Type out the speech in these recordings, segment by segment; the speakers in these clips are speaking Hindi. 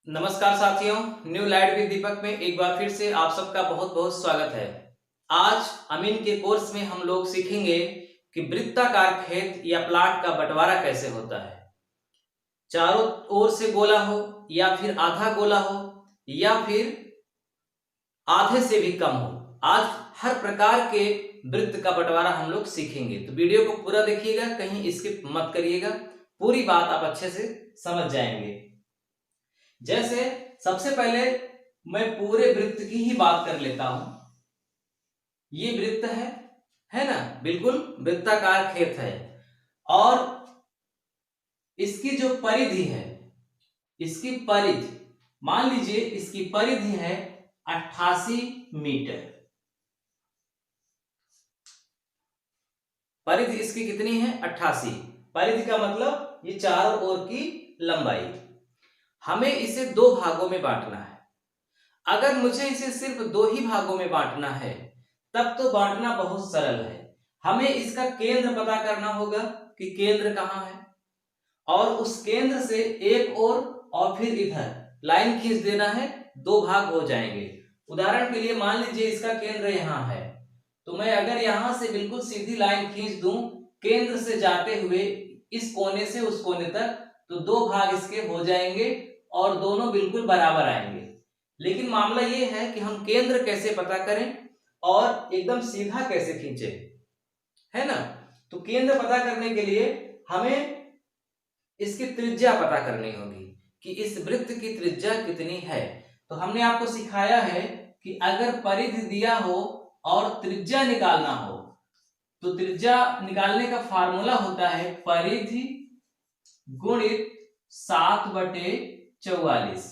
नमस्कार साथियों, न्यू लाइट विद दीपक में एक बार फिर से आप सबका बहुत बहुत स्वागत है। आज अमीन के कोर्स में हम लोग सीखेंगे कि वृत्ताकार खेत या प्लाट का बंटवारा कैसे होता है। चारों ओर से गोला हो या फिर आधा गोला हो या फिर आधे से भी कम हो, आज हर प्रकार के वृत्त का बंटवारा हम लोग सीखेंगे। तो वीडियो को पूरा देखिएगा, कहीं स्किप मत करिएगा, पूरी बात आप अच्छे से समझ जाएंगे। जैसे सबसे पहले मैं पूरे वृत्त की ही बात कर लेता हूं। ये वृत्त है ना, बिल्कुल वृत्ताकार खेत है और इसकी जो परिधि है, इसकी परिधि मान लीजिए इसकी परिधि है 88 मीटर। परिधि इसकी कितनी है? 88। परिधि का मतलब ये चारों ओर की लंबाई। हमें इसे दो भागों में बांटना है। अगर मुझे इसे सिर्फ दो ही भागों में बांटना है तब तो बांटना बहुत सरल है। हमें इसका केंद्र पता करना होगा कि केंद्र कहां है और उस केंद्र से एक और फिर इधर लाइन खींच देना है, दो भाग हो जाएंगे। उदाहरण के लिए मान लीजिए इसका केंद्र यहां है, तो मैं अगर यहां से बिल्कुल सीधी लाइन खींच दूं केंद्र से जाते हुए इस कोने से उस कोने तक, तो दो भाग इसके हो जाएंगे और दोनों बिल्कुल बराबर आएंगे। लेकिन मामला यह है कि हम केंद्र कैसे पता करें और एकदम सीधा कैसे खींचे, है ना। तो केंद्र पता करने के लिए हमें इसकी त्रिज्या पता करनी होगी कि इस वृत्त की त्रिज्या कितनी है। तो हमने आपको सिखाया है कि अगर परिधि दिया हो और त्रिज्या निकालना हो तो त्रिज्या निकालने का फार्मूला होता है परिधि गुणित 7/44।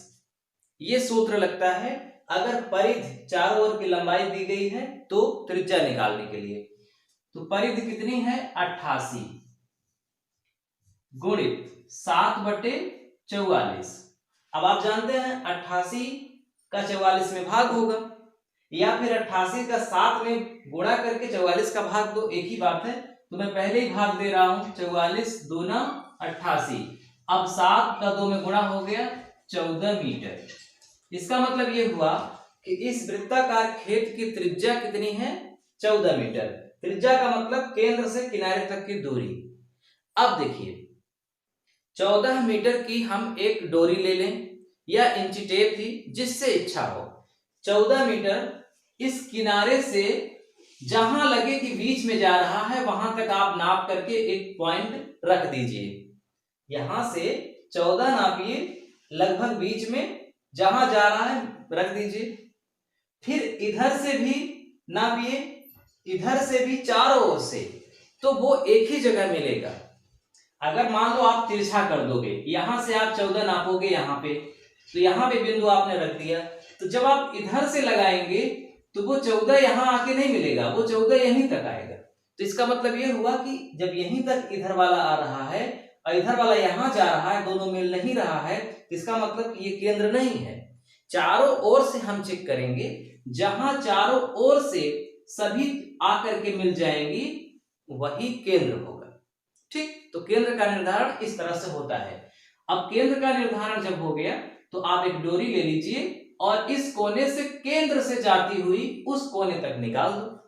ये सूत्र लगता है अगर परिधि चारों ओर की लंबाई दी गई है तो त्रिज्या निकालने के लिए। तो परिधि कितनी है? 88 गुणित 7/44। अब आप जानते हैं 88 का 44 में भाग होगा या फिर 88 का 7 में गुणा करके 44 का भाग दो, एक ही बात है। तो मैं पहले ही भाग दे रहा हूं, 44 दूना 88। अब 7 का 2 में गुणा हो गया 14 मीटर। इसका मतलब यह हुआ कि इस वृत्ताकार खेत की त्रिज्या कितनी है? 14 मीटर। त्रिज्या का मतलब केंद्र से किनारे तक की दूरी। अब देखिए 14 मीटर की हम एक डोरी ले लें या इंची टेप ही, जिससे इच्छा हो। 14 मीटर इस किनारे से जहां लगे कि बीच में जा रहा है वहां तक आप नाप करके एक पॉइंट रख दीजिए। यहां से 14 नापिए, लगभग बीच में जहां जा रहा है रख दीजिए। फिर इधर से भी नापिए, इधर से भी चारों ओर से, तो वो एक ही जगह मिलेगा। अगर मान लो आप तिरछा कर दोगे, यहां से आप 14 नापोगे यहां पे, तो यहां पे बिंदु आपने रख दिया, तो जब आप इधर से लगाएंगे तो वो 14 यहां आके नहीं मिलेगा, वो 14 यहीं तक आएगा। तो इसका मतलब ये हुआ कि जब यहीं तक इधर वाला आ रहा है और इधर वाला यहां जा रहा है, दोनों मिल नहीं रहा है, तो इसका मतलब कि ये केंद्र नहीं है। चारों ओर से हम चेक करेंगे, जहां चारों ओर से सभी आकर के मिल जाएंगी वही केंद्र होगा। ठीक, तो केंद्र का निर्धारण इस तरह से होता है। अब केंद्र का निर्धारण जब हो गया तो आप एक डोरी ले लीजिए और इस कोने से केंद्र से जाती हुई उस कोने तक निकाल दो।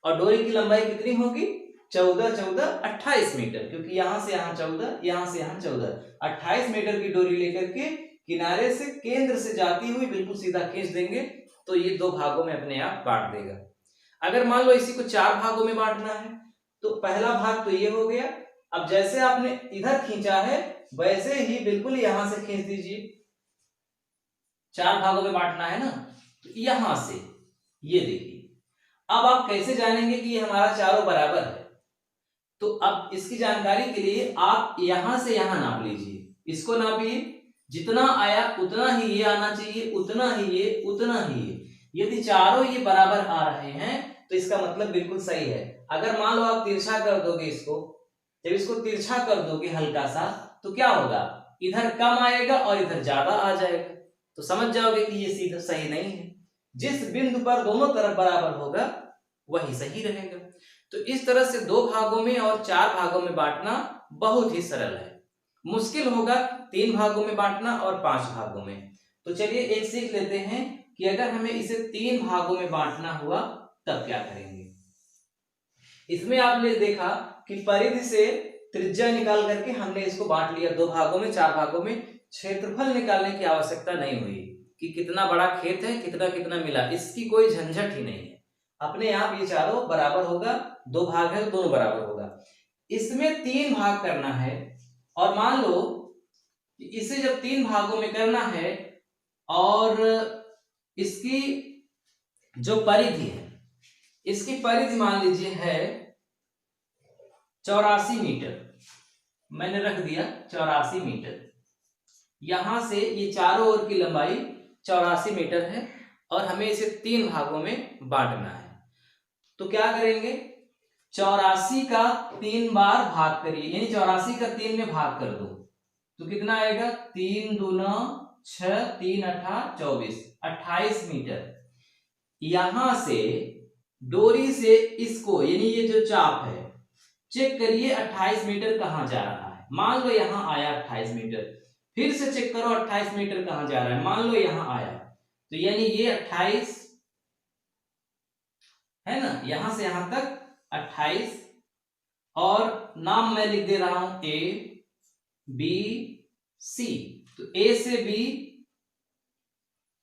और डोरी की लंबाई कितनी होगी? 14 14 28 मीटर, क्योंकि यहां से यहां 14, यहां से यहां 14, 28 मीटर की डोरी लेकर के किनारे से केंद्र से जाती हुई बिल्कुल सीधा खींच देंगे तो ये दो भागों में अपने आप बांट देगा। अगर मान लो इसी को 4 भागों में बांटना है तो पहला भाग तो ये हो गया। अब जैसे आपने इधर खींचा है वैसे ही बिल्कुल यहां से खींच दीजिए। 4 भागों में बांटना है ना, तो यहां से ये देखिए। अब आप कैसे जानेंगे कि ये हमारा चारों बराबर है? तो अब इसकी जानकारी के लिए आप यहां से यहां नाप लीजिए, इसको नापिए, जितना आया उतना ही ये आना चाहिए, उतना ही ये, उतना ही ये। यदि चारों ये बराबर आ रहे हैं तो इसका मतलब बिल्कुल सही है। अगर मान लो आप तिरछा कर दोगे इसको, जब इसको तिरछा कर दोगे हल्का सा, तो क्या होगा? इधर कम आएगा और इधर ज्यादा आ जाएगा, तो समझ जाओगे कि ये सीधा सही नहीं है। जिस बिंदु पर दोनों तरफ बराबर होगा वही सही रहेगा। तो इस तरह से 2 भागों में और 4 भागों में बांटना बहुत ही सरल है। मुश्किल होगा 3 भागों में बांटना और 5 भागों में। तो चलिए एक सीख लेते हैं कि अगर हमें इसे 3 भागों में बांटना हुआ तब क्या करेंगे। इसमें आपने देखा कि परिधि से त्रिज्या निकाल करके हमने इसको बांट लिया 2 भागों में, 4 भागों में। क्षेत्रफल निकालने की आवश्यकता नहीं हुई कि कितना बड़ा खेत है, कितना कितना मिला, इसकी कोई झंझट ही नहीं है। अपने आप ये चारों बराबर होगा, 2 भाग है तो दोनों बराबर होगा। इसमें 3 भाग करना है और मान लो कि इसे जब 3 भागों में करना है और इसकी जो परिधि है, इसकी परिधि मान लीजिए है 84 मीटर, मैंने रख दिया 84 मीटर। यहां से ये चारों ओर की लंबाई 84 मीटर है और हमें इसे 3 भागों में बांटना है। तो क्या करेंगे, 84 का 3 बार भाग करिए, यानी 84 का 3 में भाग कर दो तो कितना आएगा, 3 दूना 6, 3 अठा 24, 28 मीटर। यहां से डोरी से इसको, यानी ये जो चाप है, चेक करिए 28 मीटर कहां जा रहा है। मान लो यहां आया 28 मीटर, फिर से चेक करो 28 मीटर कहां जा रहा है, मान लो यहां आया, तो यानी ये 28 है ना, यहां से यहां तक 28। और नाम मैं लिख दे रहा हूं ए बी सी, तो ए से बी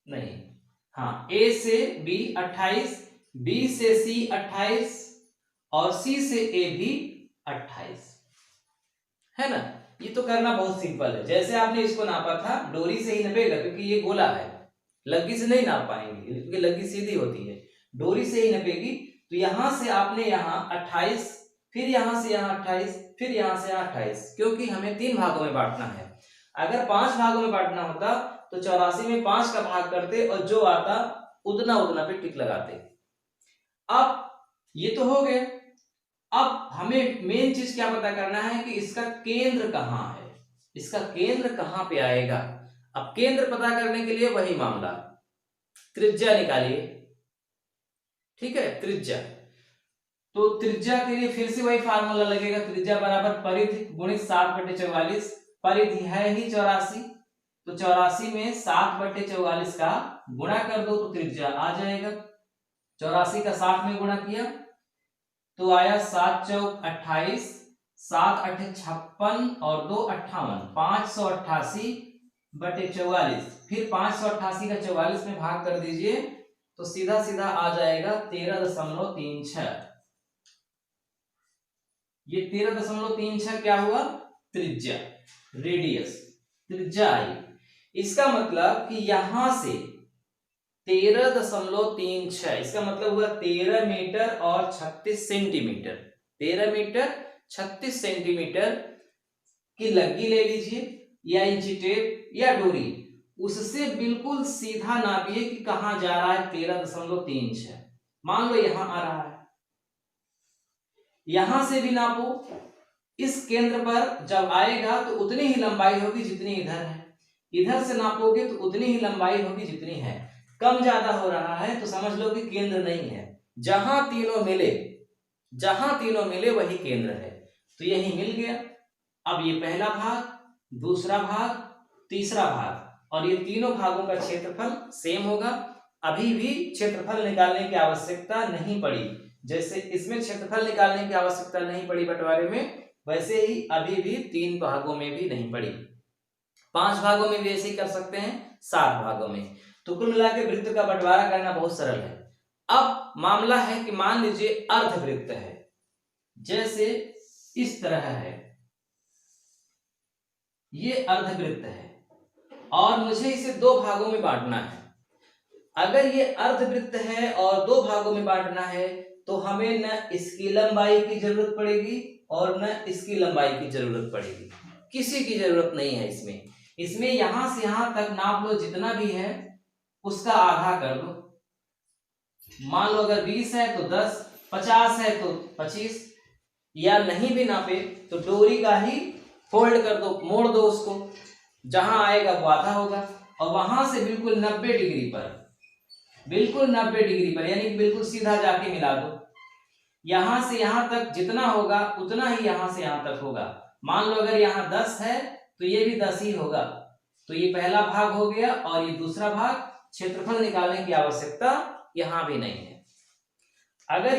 नहीं, हाँ, ए से बी 28, बी से सी 28 और सी से ए भी 28, है ना। ये तो करना बहुत सिंपल है, जैसे आपने इसको नापा था डोरी से ही नपेगा, क्योंकि ये गोला है, लग्गी से नहीं नाप पाएंगे क्योंकि लग्गी सीधी होती है, डोरी से ही नपेगी। तो यहां से आपने यहां 28, फिर यहां से यहां 28, फिर यहां से यहां 28, क्योंकि हमें 3 भागों में बांटना है। अगर 5 भागों में बांटना होता तो 84 में 5 का भाग करते और जो आता उतना उतना पे टिक लगाते। अब ये तो हो गया, अब हमें मेन चीज क्या पता करना है कि इसका केंद्र कहां है, इसका केंद्र कहां पे आएगा। अब केंद्र पता करने के लिए वही मामला, त्रिज्या निकालिए, ठीक है, त्रिज्या। तो त्रिज्या के लिए फिर से वही फार्मूला लगेगा, त्रिज्या बराबर परिधि गुणित 7/44। परिधि है ही 84, तो 84 में 7/44 का गुणा कर दो तो त्रिज्या आ जाएगा। 84 का 60 में गुणा किया तो आया 7 चौक 28, 7 8 56 और 2 58, 588/44। फिर 588 का 44 में भाग कर दीजिए तो सीधा सीधा आ जाएगा 13.36। ये 13.36 क्या हुआ, त्रिज्या, रेडियस, त्रिज्या आई। इसका मतलब कि यहां से 13.36, इसका मतलब हुआ 13 मीटर और 36 सेंटीमीटर। 13 मीटर 36 सेंटीमीटर की लग्गी ले लीजिए या इंची टेप या डोरी, उससे बिल्कुल सीधा नापिए कि कहां जा रहा है 13.36। मान लो यहां आ रहा है, यहां से भी नापो, इस केंद्र पर जब आएगा तो उतनी ही लंबाई होगी जितनी इधर है, इधर से नापोगे तो उतनी ही लंबाई होगी जितनी है। कम ज्यादा हो रहा है तो समझ लो कि केंद्र नहीं है। जहां तीनों मिले वही केंद्र है, तो यही मिल गया। अब ये पहला भाग, दूसरा भाग, तीसरा भाग, और ये तीनों भागों का क्षेत्रफल सेम होगा। अभी भी क्षेत्रफल निकालने की आवश्यकता नहीं पड़ी, जैसे इसमें क्षेत्रफल निकालने की आवश्यकता नहीं पड़ी बंटवारे में, वैसे ही अभी भी 3 भागों में भी नहीं पड़ी। 5 भागों में भी ऐसे ही कर सकते हैं, 7 भागों में। तो कुल मिला के वृत्त का बंटवारा करना बहुत सरल है। अब मामला है कि मान लीजिए अर्धवृत्त है, जैसे इस तरह है, ये अर्धवृत्त है और मुझे इसे 2 भागों में बांटना है। अगर ये अर्धवृत्त है और 2 भागों में बांटना है तो हमें न इसकी लंबाई की जरूरत पड़ेगी और न इसकी लंबाई की जरूरत पड़ेगी, किसी की जरूरत नहीं है इसमें। इसमें यहां से यहां तक नाप लो, जितना भी है उसका आधा कर दो। मान लो अगर 20 है तो 10, 50 है तो 25, या नहीं भी नापे तो डोरी का ही फोल्ड कर दो, मोड़ दो उसको, जहां आएगा वो आधा होगा। और वहां से बिल्कुल 90 डिग्री पर, बिल्कुल 90 डिग्री पर, यानी कि बिल्कुल सीधा जाके मिला दो। यहां से यहां तक जितना होगा उतना ही यहां से यहां तक होगा। मान लो अगर यहां 10 है तो ये भी 10 ही होगा। तो ये पहला भाग हो गया और ये दूसरा भाग। क्षेत्रफल निकालने की आवश्यकता यहां भी नहीं है। अगर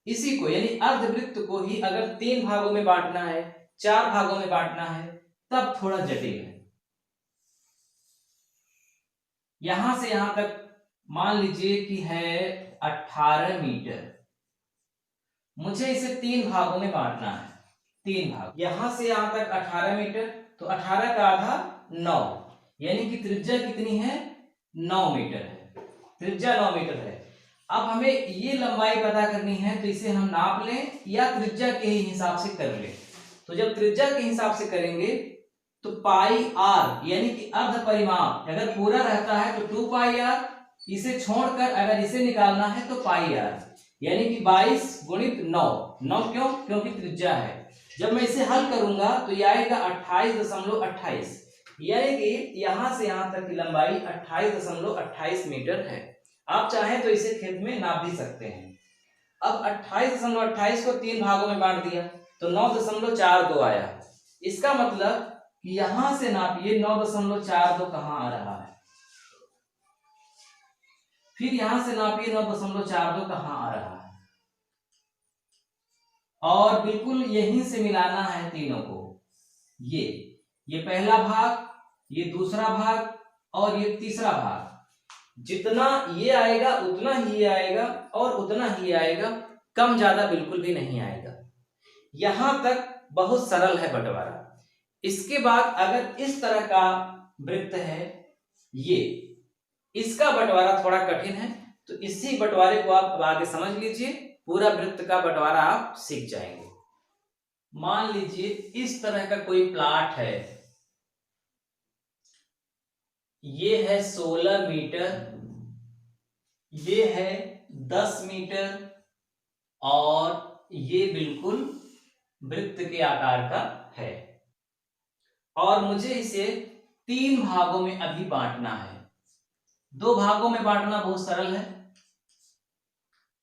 इसी को यानी अर्धवृत्त को ही अगर 3 भागों में बांटना है, 4 भागों में बांटना है, तब थोड़ा जटिल है। यहां से यहां तक मान लीजिए कि है 18 मीटर। मुझे इसे 3 भागों में बांटना है, 3 भाग। यहां से यहां तक 18 मीटर, तो 18 का आधा 9, यानी कि त्रिज्या कितनी है? 9 मीटर है। त्रिज्या 9 मीटर है। अब हमें ये लंबाई पता करनी है, तो इसे हम नाप लें या त्रिज्या के ही हिसाब से कर लें। तो जब त्रिज्या के हिसाब से करेंगे तो पाई आर यानी कि अर्ध परिमाप अगर पूरा रहता है तो 2 पाई आर, इसे छोड़कर अगर इसे निकालना है तो पाई आर, यानी कि 22 गुणित 9। 9 क्यों? क्योंकि त्रिज्या है। जब मैं इसे हल करूंगा तो यह आएगा 28.28, यानी कि यहां से यहां तक की लंबाई 28.28 मीटर है। आप चाहें तो इसे खेत में नाप भी सकते हैं। अब 28.28 को 3 भागों में बांट दिया तो 9.42 आया। इसका मतलब कि यहां से नापिए 9.42 कहां आ रहा है, फिर यहां से नापिए 9.42 कहां आ रहा है, और बिल्कुल यहीं से मिलाना है तीनों को। ये पहला भाग, ये दूसरा भाग और ये तीसरा भाग। जितना ये आएगा उतना ही आएगा और उतना ही आएगा, कम ज्यादा बिल्कुल भी नहीं आएगा। यहां तक बहुत सरल है बंटवारा। इसके बाद अगर इस तरह का वृत्त है, ये इसका बंटवारा थोड़ा कठिन है, तो इसी बंटवारे को आप आगे समझ लीजिए, पूरा वृत्त का बंटवारा आप सीख जाएंगे। मान लीजिए इस तरह का कोई प्लॉट है, ये है 16 मीटर, ये है 10 मीटर और ये बिल्कुल वृत्त के आकार का है, और मुझे इसे 3 भागों में अभी बांटना है। 2 भागों में बांटना बहुत सरल है,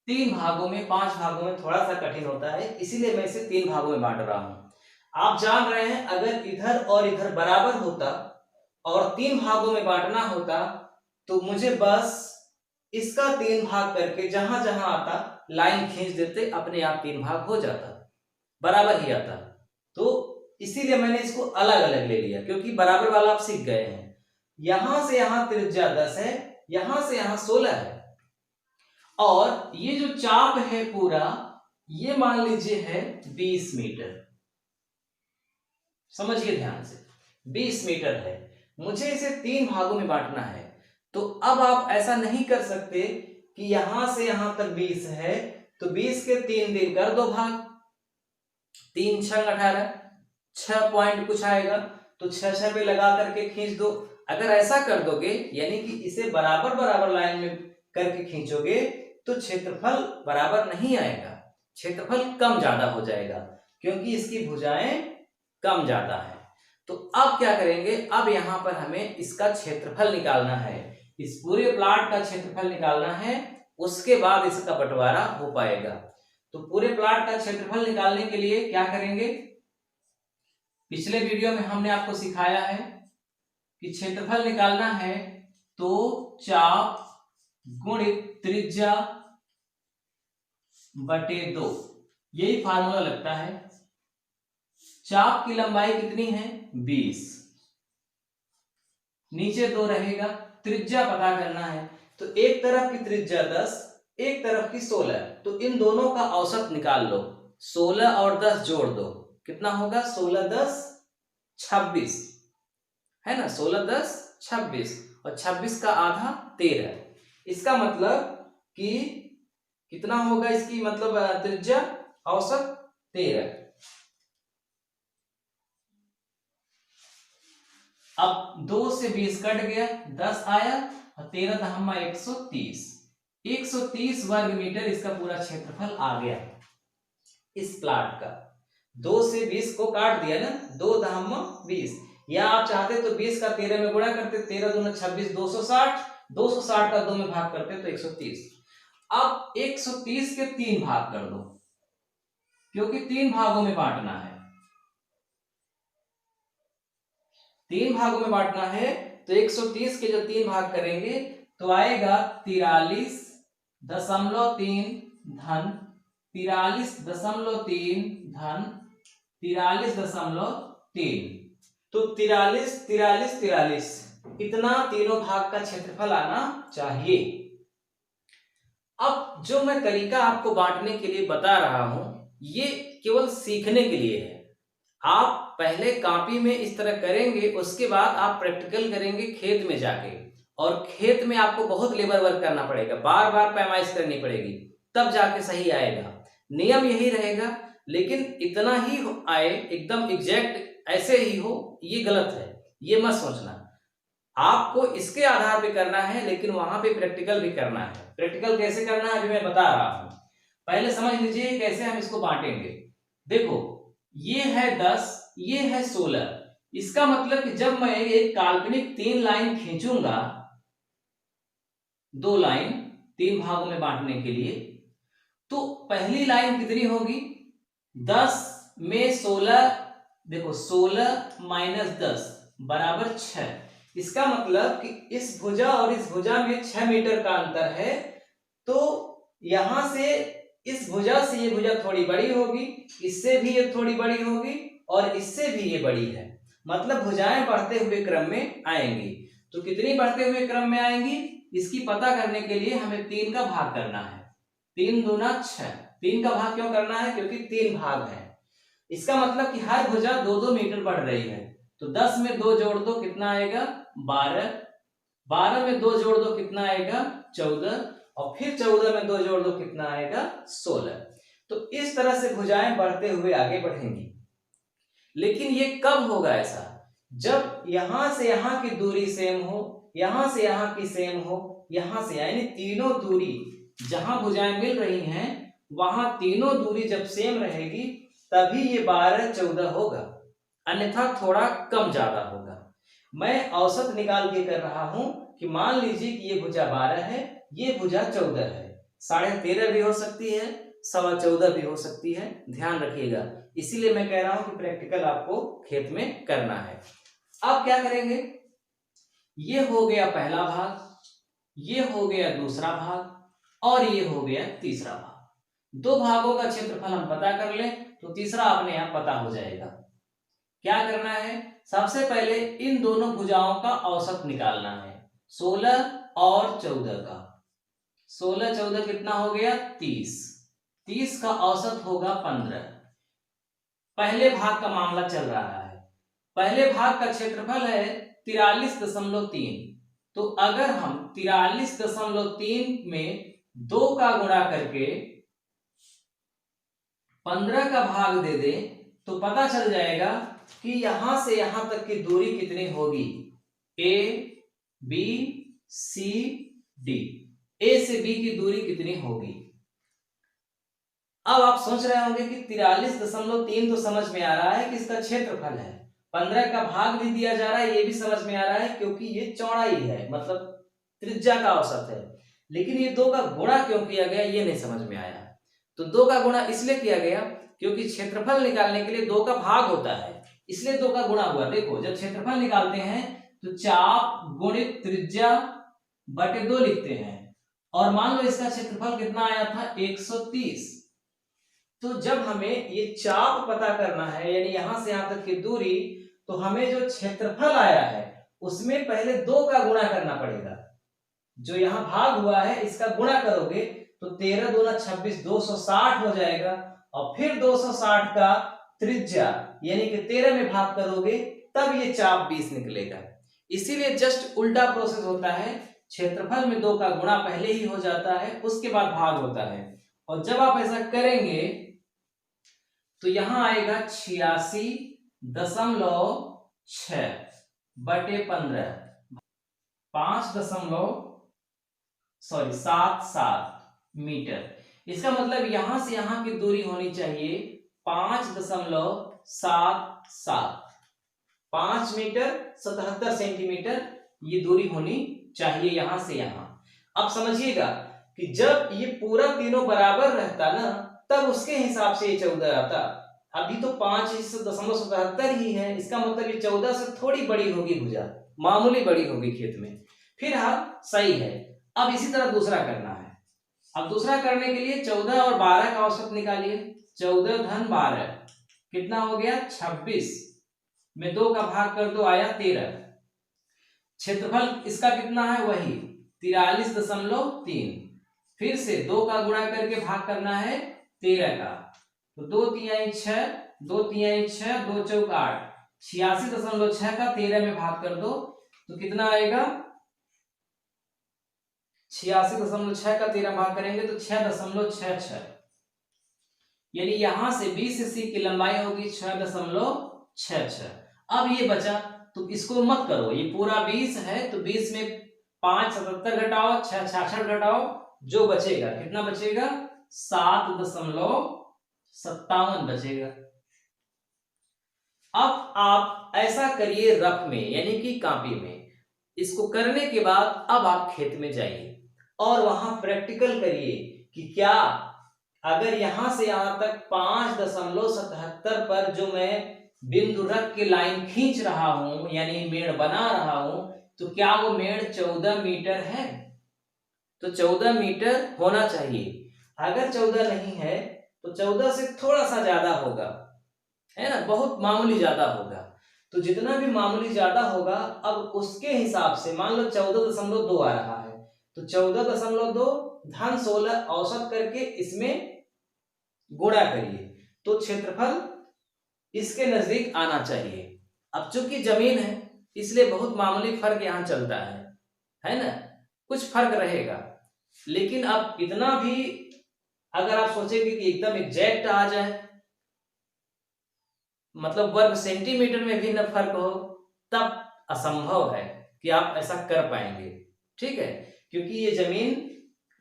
3 भागों में, 5 भागों में थोड़ा सा कठिन होता है, इसीलिए मैं इसे 3 भागों में बांट रहा हूं। आप जान रहे हैं अगर इधर और इधर बराबर होता और 3 भागों में बांटना होता तो मुझे बस इसका 3 भाग करके जहां जहां आता लाइन खींच देते, अपने आप 3 भाग हो जाता, बराबर ही आता। तो इसीलिए मैंने इसको अलग अलग ले लिया, क्योंकि बराबर वाला आप सीख गए हैं। यहां से यहां त्रिज्या 10 है, यहां से यहां 16 है, और ये जो चाप है पूरा, ये मान लीजिए है 20 मीटर। समझिए ध्यान से, 20 मीटर है। मुझे इसे 3 भागों में बांटना है, तो अब आप ऐसा नहीं कर सकते कि यहां से यहां तक 20 है तो 20 के 3 दिन कर दो भाग, 3 6 18, 6 पॉइंट कुछ आएगा तो 6 पे लगा करके खींच दो। अगर ऐसा कर दोगे, यानी कि इसे बराबर बराबर लाइन में करके खींचोगे, तो क्षेत्रफल बराबर नहीं आएगा, क्षेत्रफल कम ज्यादा हो जाएगा, क्योंकि इसकी भुजाएं कम ज्यादा है। तो अब क्या करेंगे, अब यहां पर हमें इसका क्षेत्रफल निकालना है, इस पूरे प्लॉट का क्षेत्रफल निकालना है, उसके बाद इसका बंटवारा हो पाएगा। तो पूरे प्लॉट का क्षेत्रफल निकालने के लिए क्या करेंगे, पिछले वीडियो में हमने आपको सिखाया है कि क्षेत्रफल निकालना है तो चाप गुणित त्रिज्या बटे 2, यही फार्मूला लगता है। चाप की लंबाई कितनी है? 20, नीचे 2 रहेगा, त्रिज्या पता करना है, तो एक तरफ की त्रिज्या 10, एक तरफ की 16, तो इन दोनों का औसत निकाल लो, 16 और 10 जोड़ दो, कितना होगा? 16 10 26 है ना, 16 10 26, और 26 का आधा 13। इसका मतलब कि कितना होगा, इसकी मतलब त्रिज्या औसत 13। अब 2 से 20 कट गया, 10 आया और 13 दहम्मा 130, 130 वर्ग मीटर इसका पूरा क्षेत्रफल आ गया इस प्लॉट का। 2 से 20 को काट दिया ना, 2 दहम्मा 20, या आप चाहते तो 20 का 13 में गुणा करते, 13 दूना 26, 260, 260 का 2 में भाग करते तो 130। अब 130 के 3 भाग कर दो, क्योंकि 3 भागों में बांटना है। 3 भागों में बांटना है तो 130 के जो 3 भाग करेंगे तो आएगा 43.3 धन 43.3 धन 43.3। तो 43 इतना तीनों भाग का क्षेत्रफल आना चाहिए। अब जो मैं तरीका आपको बांटने के लिए बता रहा हूं ये केवल सीखने के लिए है। आप पहले कॉपी में इस तरह करेंगे, उसके बाद आप प्रैक्टिकल करेंगे खेत में जाके, और खेत में आपको बहुत लेबर वर्क करना पड़ेगा, बार बार पैमाइश करनी पड़ेगी, तब जाके सही आएगा। नियम यही रहेगा, लेकिन इतना ही आए एकदम एग्जैक्ट ऐसे ही हो ये गलत है, ये मत सोचना। आपको इसके आधार पे करना है, लेकिन वहां पे प्रैक्टिकल भी करना है। प्रैक्टिकल कैसे करना है अभी मैं बता रहा हूं, पहले समझ लीजिए कैसे हम इसको बांटेंगे। देखो ये है 10, ये है 16। इसका मतलब कि जब मैं एक काल्पनिक 3 लाइन खींचूंगा, 2 लाइन 3 भागों में बांटने के लिए, तो पहली लाइन कितनी होगी 10 में 16, देखो 16 माइनस 10 बराबर 6। इसका मतलब कि इस भुजा और इस भुजा में 6 मीटर का अंतर है, तो यहां से इस भुजा से ये भुजा थोड़ी बड़ी होगी, इससे भी ये थोड़ी बड़ी होगी, और इससे भी ये बड़ी है। मतलब भुजाएं बढ़ते हुए क्रम में आएंगी। तो कितनी बढ़ते हुए क्रम में आएंगी इसकी पता करने के लिए हमें 3 का भाग करना है। 3 दूना 6। 3 का भाग क्यों करना है, क्योंकि 3 भाग है। इसका मतलब कि हर भुजा 2-2 मीटर बढ़ रही है। तो 10 में 2 जोड़ दो कितना आएगा 12, 12 में 2 जोड़ दो कितना आएगा 14, और फिर 14 में 2 जोड़ दो कितना आएगा 16। तो इस तरह से भुजाएं बढ़ते हुए आगे बढ़ेंगी। लेकिन ये कब होगा ऐसा, जब यहां से यहां की दूरी सेम हो, यहां से यहां की सेम हो, यहां से, यानी तीनों दूरी जहां भुजाएं मिल रही हैं वहां तीनों दूरी जब सेम रहेगी तभी ये 12-14 होगा, अन्यथा थोड़ा कम ज्यादा होगा। मैं औसत निकाल के कर रहा हूं कि मान लीजिए कि ये भुजा 12 है, ये भुजा 14 है, 13.5 भी हो सकती है, 14.25 भी हो सकती है, ध्यान रखिएगा। इसीलिए मैं कह रहा हूं कि प्रैक्टिकल आपको खेत में करना है। अब क्या करेंगे, ये हो गया पहला भाग, ये हो गया दूसरा भाग, और ये हो गया तीसरा भाग। 2 भागों का क्षेत्रफल हम पता कर लें तो तीसरा अपने आप पता हो जाएगा। क्या करना है, सबसे पहले इन दोनों भुजाओं का औसत निकालना है, 16 और 14 का। 16-14 कितना हो गया 30, 30 का औसत होगा 15। पहले भाग का मामला चल रहा है, पहले भाग का क्षेत्रफल है 43.3। तो अगर हम 43.3 में 2 का गुणा करके 15 का भाग दे दें तो पता चल जाएगा कि यहां से यहां तक की दूरी कितनी होगी, ए बी सी डी, ए से बी की दूरी कितनी होगी। अब आप सोच रहे होंगे कि 43.3 तो समझ में आ रहा है कि इसका क्षेत्रफल है, 15 का भाग भी दिया जा रहा है, ये भी समझ में आ रहा है क्योंकि ये चौड़ाई है, मतलब त्रिज्या का औसत है। लेकिन ये 2 का गुणा क्यों किया गया ये नहीं समझ में आया। तो 2 का गुणा इसलिए किया गया क्योंकि क्षेत्रफल निकालने के लिए 2 का भाग होता है, इसलिए 2 का गुणा हुआ। देखो जब क्षेत्रफल निकालते हैं तो चाप गुणित त्रिज्या बटे 2 लिखते हैं, और मान लो इसका क्षेत्रफल कितना आया था 130। तो जब हमें ये चाप पता करना है, यानी यहां से यहां तक की दूरी, तो हमें जो क्षेत्रफल आया है उसमें पहले 2 का गुणा करना पड़ेगा। जो यहां भाग हुआ है इसका गुणा करोगे तो 13 दूना 26, 260 हो जाएगा, और फिर 260 का त्रिज्या यानी कि 13 में भाग करोगे तब ये चाप 20 निकलेगा। इसीलिए जस्ट उल्टा प्रोसेस होता है, क्षेत्रफल में 2 का गुणा पहले ही हो जाता है, उसके बाद भाग होता है। और जब आप ऐसा करेंगे तो यहां आएगा 86.6 बटे 15, 5.77 मीटर। इसका मतलब यहां से यहां की दूरी होनी चाहिए 5.77, 5 मीटर 77 सेंटीमीटर ये दूरी होनी चाहिए यहां से यहां। अब समझिएगा कि जब ये पूरा तीनों बराबर रहता ना तब उसके हिसाब से ये 14 आता, अभी तो 5.77 ही है, इसका मतलब ये 14 से थोड़ी बड़ी होगी भुजा, मामूली बड़ी होगी खेत में। फिर हाँ सही है। अब इसी तरह दूसरा करना है। अब दूसरा करने के लिए 14 और 12 का औसत निकालिए। 14 धन 12 कितना हो गया 26 में 2 का भाग कर दो आया 13। क्षेत्रफल इसका कितना है वही 43.3। फिर से 2 का गुणा करके भाग करना है 13 का, तो 2 तिहाई 6, 2 तिहाई 6, 2 चौक 8, 86.6 का 13 में भाग कर दो तो कितना आएगा 86.6 का 13 भाग करेंगे तो 6.66, यानी यहां से बी से सी की लंबाई होगी 6.66। अब ये बचा तो इसको मत करो, ये पूरा 20 है तो 20 में 5 77 घटाओ, 6 66 घटाओ, जो बचेगा कितना बचेगा 7.57 बचेगा। अब आप ऐसा करिए रफ में यानी कि कॉपी में। इसको करने के बाद अब आप खेत में जाइए और वहां प्रैक्टिकल करिए कि क्या अगर यहां से यहां तक 5.77 पर जो मैं बिंदु रख के लाइन खींच रहा हूं यानी मेड़ बना रहा हूं, तो क्या वो मेड़ 14 मीटर है? तो 14 मीटर होना चाहिए। अगर 14 नहीं है तो 14 से थोड़ा सा ज्यादा होगा, है ना, बहुत मामूली ज्यादा होगा। तो जितना भी मामूली ज्यादा होगा अब उसके हिसाब से मान लो 14.2 आ रहा है तो 14.2 धन 16 औसत करके इसमें गुणा करिए तो क्षेत्रफल इसके नजदीक आना चाहिए। अब चूंकि जमीन है इसलिए बहुत मामूली फर्क यहां चलता है ना, कुछ फर्क रहेगा। लेकिन अब इतना भी अगर आप सोचेंगे कि एकदम एग्जैक्ट आ जाए, मतलब वर्ग सेंटीमीटर में भी न फर्क हो, तब असंभव है कि आप ऐसा कर पाएंगे। ठीक है, क्योंकि ये जमीन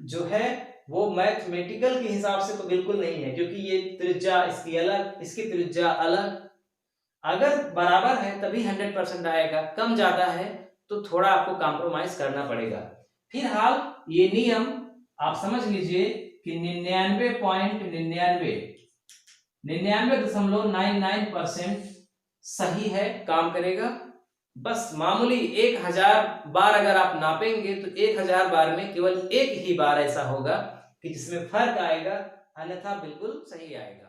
जो है वो मैथमेटिकल के हिसाब से तो बिल्कुल नहीं है, क्योंकि ये त्रिज्या इसकी अलग, इसकी त्रिज्या अलग। अगर बराबर है तभी 100% आएगा, कम ज्यादा है तो थोड़ा आपको कॉम्प्रोमाइज करना पड़ेगा। फिलहाल ये नियम आप समझ लीजिए कि 99.99% सही है, काम करेगा। बस मामूली 1000 बार अगर आप नापेंगे तो 1000 बार में केवल एक ही बार ऐसा होगा कि जिसमें फर्क आएगा, अन्यथा बिल्कुल सही आएगा।